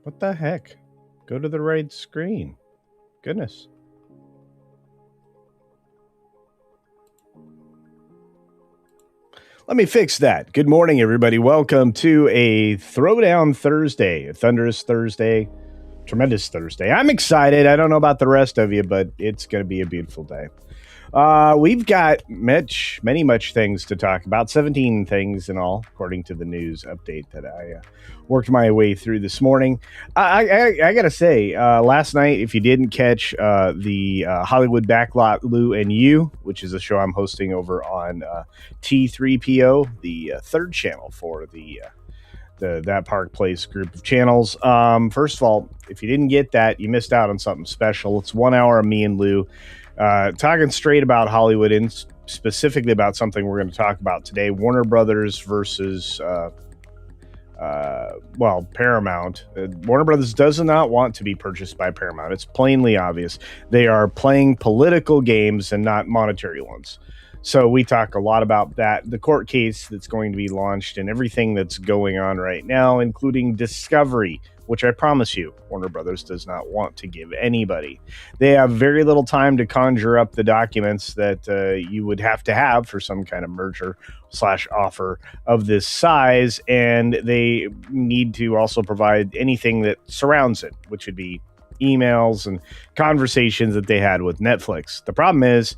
What the heck? Go to the right screen. Goodness. Let me fix that. Good morning, everybody. Welcome to a Throwdown Thursday, a thunderous Thursday, tremendous Thursday. I'm excited. I don't know about the rest of you, but it's going to be a beautiful day. We've got much things to talk about, 17 things in all, according to the news update that I worked my way through this morning. I got to say, last night, if you didn't catch the Hollywood Backlot Lou and You, which is a show I'm hosting over on T3PO, the third channel for the That Park Place group of channels. First of all, if you didn't get that, you missed out on something special. It's 1 hour of me and Lou talking straight about Hollywood and specifically about something we're going to talk about today: Warner Brothers versus Paramount. Warner Brothers does not want to be purchased by Paramount. It's plainly obvious. They are playing political games and not monetary ones. So we talk a lot about that, the court case that's going to be launched, and everything that's going on right now, including discovery, which I promise you, Warner Brothers does not want to give anybody. They have very little time to conjure up the documents that you would have to have for some kind of merger / offer of this size, and they need to also provide anything that surrounds it, which would be emails and conversations that they had with Netflix. The problem is,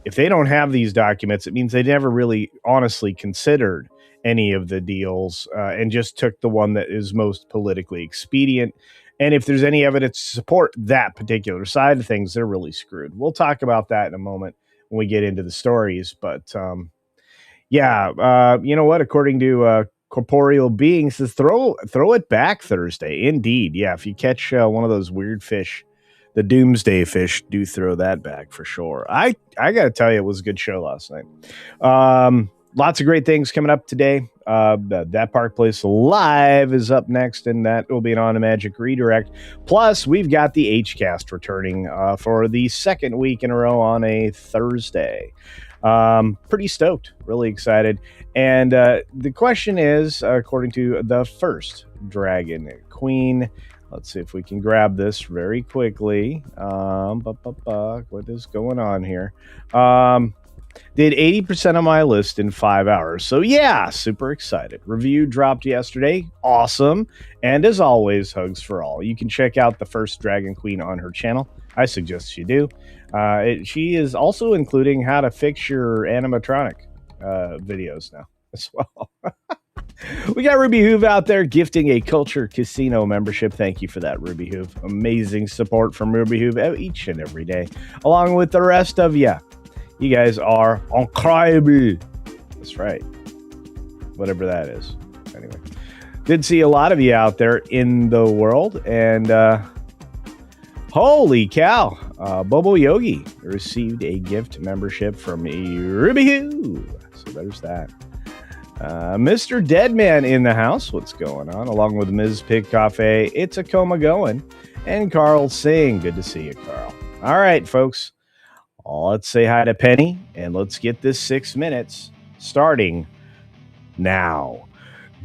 if they don't have these documents, it means they never really honestly considered any of the deals and just took the one that is most politically expedient. And if there's any evidence to support that particular side of things, they're really screwed. We'll talk about that in a moment when we get into the stories. But you know what? According to Corporeal Being, says throw it back Thursday. Indeed. Yeah, if you catch one of those weird fish, the doomsday fish, do throw that back for sure. I got to tell you, it was a good show last night. Lots of great things coming up today. That Park Place Live is up next, and that will be an On a Magic redirect. Plus, we've got the HCast returning for the second week in a row on a Thursday. Pretty stoked, really excited. And the question is, according to the first Dragon Queen, let's see if we can grab this very quickly. What is going on here? Did 80% of my list in 5 hours. So yeah, super excited. Review dropped yesterday. Awesome. And as always, hugs for all. You can check out the first Dragon Queen on her channel. I suggest you do. She is also including how to fix your animatronic videos now as well. We got Ruby Hoove out there gifting a Culture Casino membership. Thank you for that, Ruby Hoove. Amazing support from Ruby Hoove each and every day, along with the rest of you. You guys are incredible. That's right. Whatever that is. Anyway, did see a lot of you out there in the world, and holy cow, Bobo Yogi received a gift membership from Ruby Hoove. So there's that. Mr. Deadman in the house. What's going on? Along with Ms. Pig Cafe, it's a coma going. And Carl Singh. Good to see you, Carl. All right, folks. Let's say hi to Penny, and let's get this 6 minutes starting now.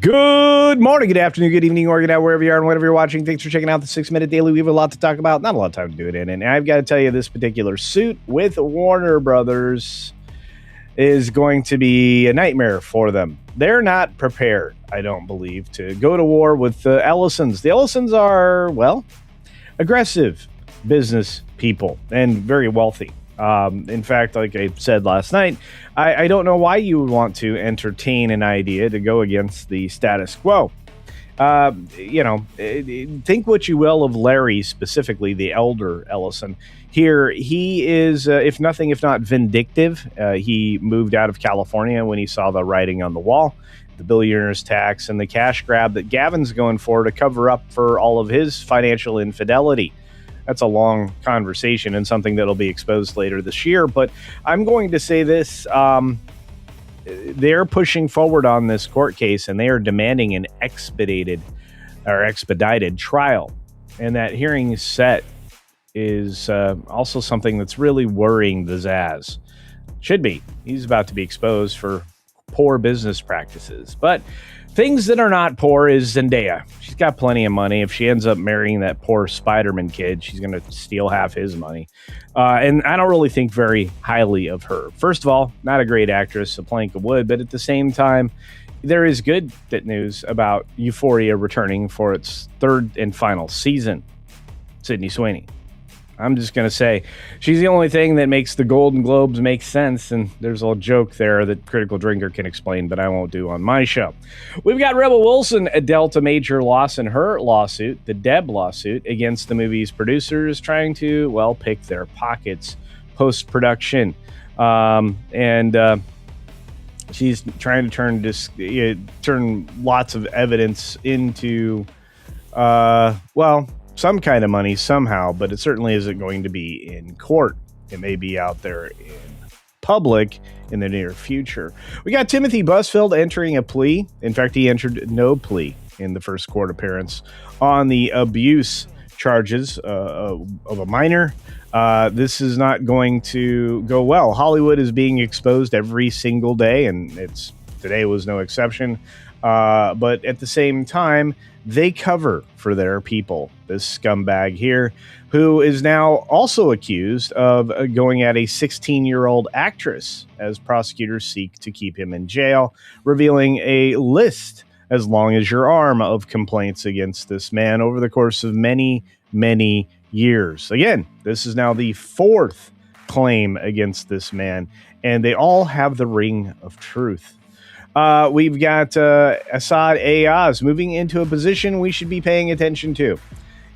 Good morning, good afternoon, good evening, or good night, wherever you are and whatever you're watching. Thanks for checking out the 6 Minute Daily. We have a lot to talk about. Not a lot of time to do it in. And I've got to tell you, this particular suit with Warner Brothers is going to be a nightmare for them. They're not prepared, I don't believe, to go to war with the Ellisons. The Ellisons are, well, aggressive business people and very wealthy. In fact, like I said last night, I don't know why you would want to entertain an idea to go against the status quo. Think what you will of Larry, specifically the elder Ellison. Here, he is, if not vindictive. He moved out of California when he saw the writing on the wall, the billionaire's tax, and the cash grab that Gavin's going for to cover up for all of his financial infidelity. That's a long conversation and something that'll be exposed later this year. But I'm going to say this. They're pushing forward on this court case, and they are demanding an expedited trial. And that hearing set is also something that's really worrying the Zaz. Should be. He's about to be exposed for poor business practices. But Things that are not poor is Zendaya. She's got plenty of money. If she ends up marrying that poor Spider-Man kid, she's going to steal half his money. And I don't really think very highly of her. First of all, not a great actress, a plank of wood, but at the same time, there is good news about Euphoria returning for its third and final season. Sydney Sweeney. I'm just going to say she's the only thing that makes the Golden Globes make sense. And there's a little joke there that Critical Drinker can explain, but I won't do on my show. We've got Rebel Wilson dealt a major loss in her lawsuit, the Deb lawsuit, against the movie's producers, trying to, well, pick their pockets post-production. She's trying to turn lots of evidence into, some kind of money somehow, but it certainly isn't going to be in court. It may be out there in public in the near future. We got Timothy Busfield entering a plea. In fact, he entered no plea in the first court appearance on the abuse charges of a minor. This is not going to go well. Hollywood is being exposed every single day, and today was no exception. But at the same time, they cover for their people. This scumbag here, who is now also accused of going at a 16-year-old actress as prosecutors seek to keep him in jail, revealing a list as long as your arm of complaints against this man over the course of many, many years. Again, this is now the fourth claim against this man, and they all have the ring of truth. We've got Asad Ayaz moving into a position we should be paying attention to.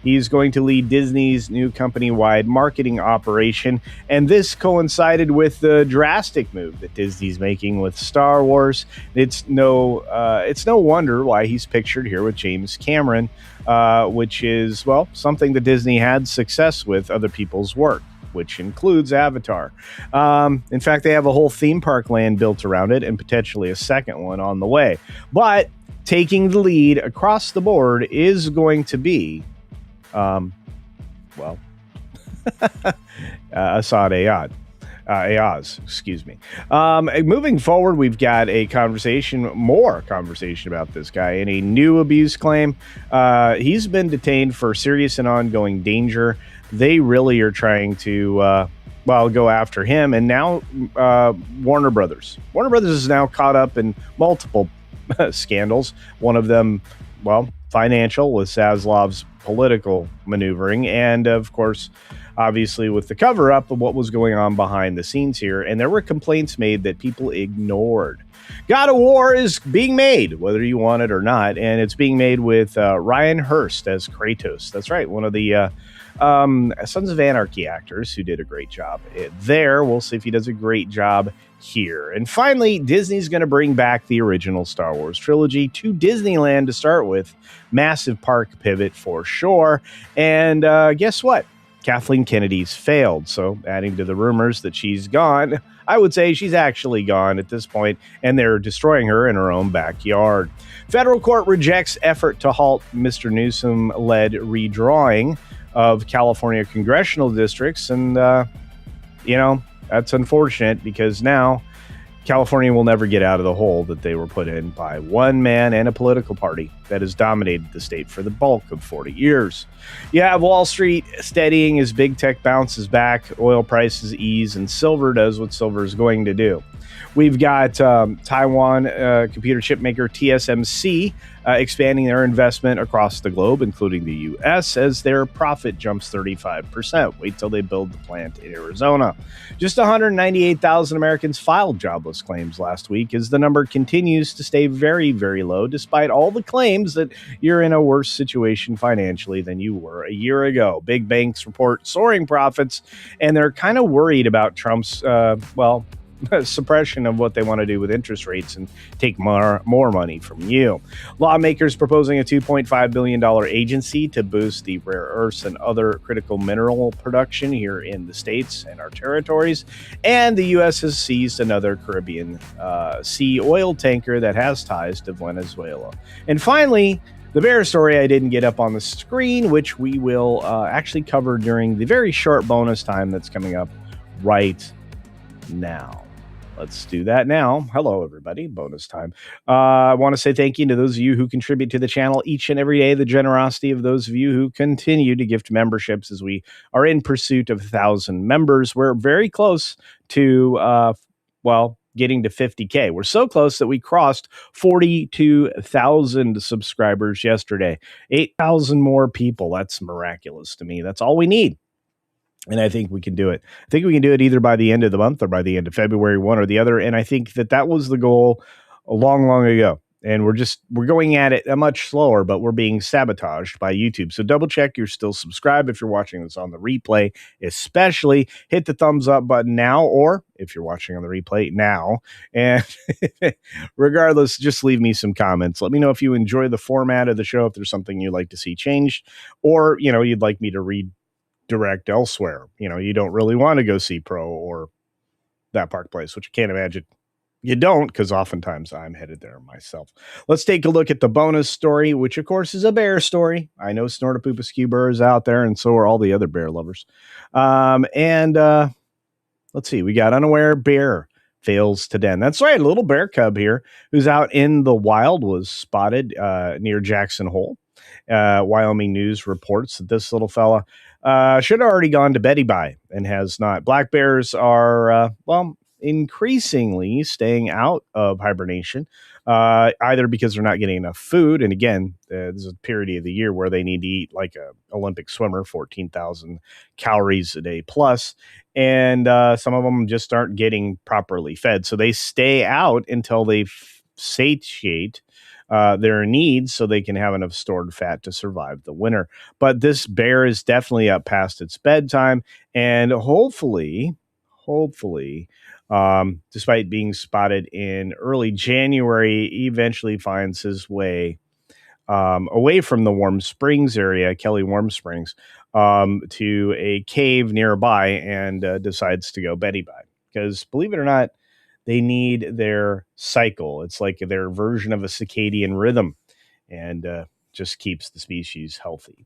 He's going to lead Disney's new company-wide marketing operation, and this coincided with the drastic move that Disney's making with Star Wars. It's no wonder why he's pictured here with James Cameron, which is, well, something that Disney had success with other people's work, which includes Avatar. In fact, they have a whole theme park land built around it and potentially a second one on the way. But taking the lead across the board is going to be, Asad Ayaz, excuse me. Moving forward, we've got more conversation about this guy in a new abuse claim. He's been detained for serious and ongoing danger. They really are trying to, go after him. And now Warner Brothers. Warner Brothers is now caught up in multiple scandals. One of them, financial, with Zaslav's political maneuvering. And, of course, obviously with the cover-up of what was going on behind the scenes here. And there were complaints made that people ignored. God of War is being made, whether you want it or not. And it's being made with Ryan Hurst as Kratos. That's right, one of the Sons of Anarchy actors who did a great job there. We'll see if he does a great job here. And finally, Disney's going to bring back the original Star Wars trilogy to Disneyland to start with. Massive park pivot for sure. And guess what? Kathleen Kennedy's failed. So adding to the rumors that she's gone, I would say she's actually gone at this point, and they're destroying her in her own backyard. Federal court rejects effort to halt Mr. Newsom-led redrawing of California congressional districts. And, that's unfortunate because now California will never get out of the hole that they were put in by one man and a political party that has dominated the state for the bulk of 40 years. You have Wall Street steadying as big tech bounces back, oil prices ease, and silver does what silver is going to do. We've got Taiwan computer chip maker TSMC expanding their investment across the globe, including the U.S., as their profit jumps 35%. Wait till they build the plant in Arizona. Just 198,000 Americans filed jobless claims last week, as the number continues to stay very, very low, despite all the claims that you're in a worse situation financially than you were a year ago. Big banks report soaring profits, and they're kind of worried about Trump's, suppression of what they want to do with interest rates and take more money from you. Lawmakers proposing a $2.5 billion agency to boost the rare earths and other critical mineral production here in the states and our territories. And the U.S. has seized another Caribbean sea oil tanker that has ties to Venezuela. And finally, the bear story I didn't get up on the screen, which we will actually cover during the very short bonus time that's coming up right now. Let's do that now. Hello, everybody. Bonus time. I want to say thank you to those of you who contribute to the channel each and every day. The generosity of those of you who continue to gift memberships as we are in pursuit of 1,000 members. We're very close to, getting to 50K. We're so close that we crossed 42,000 subscribers yesterday. 8,000 more people. That's miraculous to me. That's all we need. And I think we can do it. I think we can do it either by the end of the month or by the end of February, one or the other. And I think that was the goal a long, long ago. And we're going at it a much slower, but we're being sabotaged by YouTube. So double check you're still subscribed if you're watching this on the replay, especially hit the thumbs up button now, or if you're watching on the replay now. And regardless, just leave me some comments. Let me know if you enjoy the format of the show, if there's something you'd like to see changed, or, you'd like me to redirect elsewhere. You don't really want to go see Pro or that Park Place, which I can't imagine you don't, because oftentimes I'm headed there myself. Let's take a look at the bonus story, which of course is a bear story. I know Snortopoopa Bear is out there, and so are all the other bear lovers. Let's see, we got unaware bear fails to den. That's right, a little bear cub here who's out in the wild was spotted near Jackson Hole. Wyoming News reports that this little fella should have already gone to Betty by and has not. Black bears are, increasingly staying out of hibernation, either because they're not getting enough food. And again, this is a period of the year where they need to eat like an Olympic swimmer, 14,000 calories a day plus. And some of them just aren't getting properly fed. So they stay out until they satiate their needs so they can have enough stored fat to survive the winter. But this bear is definitely up past its bedtime, and hopefully, despite being spotted in early January, he eventually finds his way away from the Warm Springs area, Kelly Warm Springs, to a cave nearby, and decides to go Betty by. Because believe it or not, they need their cycle. It's like their version of a circadian rhythm, and just keeps the species healthy.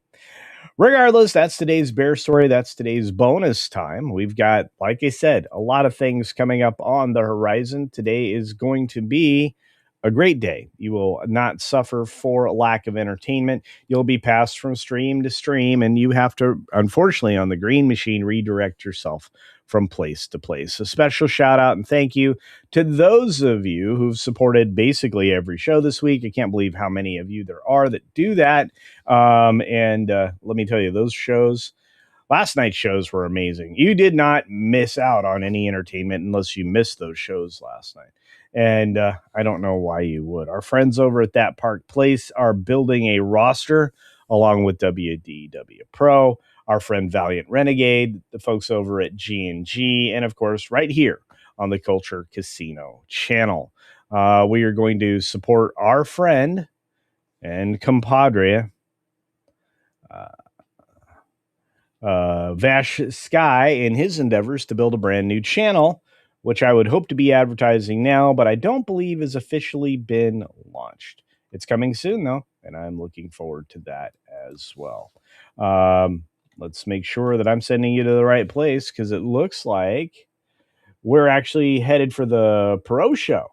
Regardless, that's today's bear story. That's today's bonus time. We've got, like I said, a lot of things coming up on the horizon. Today is going to be a great day. You will not suffer for lack of entertainment. You'll be passed from stream to stream, and you have to, unfortunately, on the green machine, redirect yourself from place to place. A special shout out and thank you to those of you who've supported basically every show this week. I can't believe how many of you there are that do that. Let me tell you, those shows, last night's shows were amazing. You did not miss out on any entertainment unless you missed those shows last night. And I don't know why you would. Our friends over at That Park Place are building a roster along with WDW Pro, our friend Valiant Renegade, the folks over at G&G, and of course, right here on the Culture Casino channel. We are going to support our friend and compadre, Vash Sky, in his endeavors to build a brand new channel, which I would hope to be advertising now, but I don't believe has officially been launched. It's coming soon, though, and I'm looking forward to that as well. Let's make sure that I'm sending you to the right place, because it looks like we're actually headed for the Pro Show,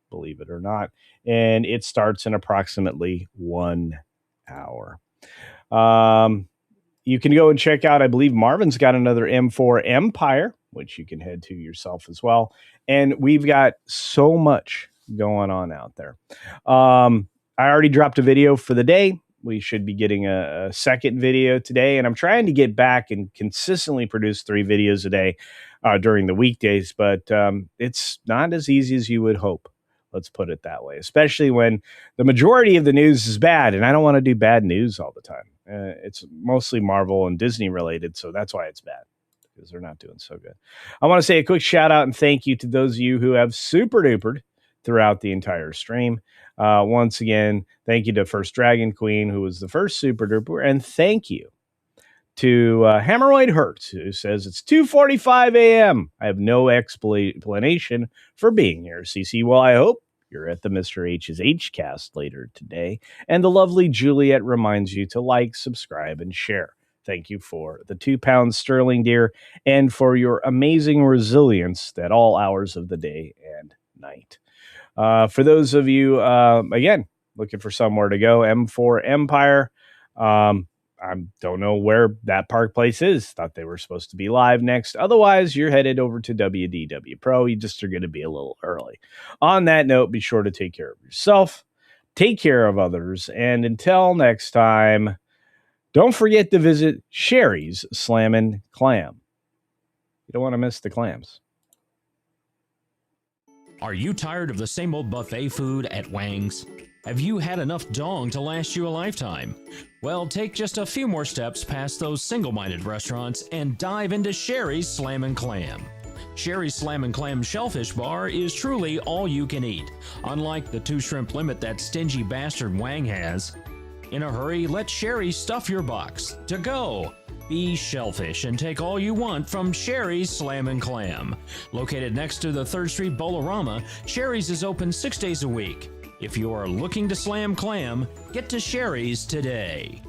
believe it or not, and it starts in approximately 1 hour. You can go and check out, I believe Marvin's got another M4 Empire, which you can head to yourself as well. And we've got so much going on out there. I already dropped a video for the day. We should be getting a second video today. And I'm trying to get back and consistently produce 3 videos a day during the weekdays. But it's not as easy as you would hope. Let's put it that way, especially when the majority of the news is bad. And I don't want to do bad news all the time. It's mostly Marvel and Disney related, so that's why it's bad, because they're not doing so good. I want to say a quick shout out and thank you to those of you who have super dupered throughout the entire stream. Once again, thank you to First Dragon Queen, who was the first super duper, and thank you to Hemorrhoid Hertz, who says it's 2:45 a.m. I have no explanation for being here, CC. Well, I hope you're at the Mr. H's Hcast later today. And the lovely Juliet reminds you to like, subscribe, and share. thank you for the 2 pounds sterling, dear, and for your amazing resilience at all hours of the day and night. For those of you, again, looking for somewhere to go, M4 Empire. I don't know where that Park Place is. Thought they were supposed to be live next. Otherwise, you're headed over to WDW Pro. You just are going to be a little early. On that note, be sure to take care of yourself, take care of others, and until next time, don't forget to visit Sherry's Slammin' Clam. You don't want to miss the clams. Are you tired of the same old buffet food at Wang's? Have you had enough dong to last you a lifetime? Well, take just a few more steps past those single-minded restaurants and dive into Sherry's Slammin' Clam. Sherry's Slammin' Clam Shellfish Bar is truly all you can eat, unlike the 2-shrimp limit that stingy bastard Wang has. In a hurry, let Sherry stuff your box. To go! Be shellfish and take all you want from Sherry's Slammin' Clam. Located next to the 3rd Street Bolorama, Sherry's is open 6 days a week. If you are looking to slam clam, get to Sherry's today.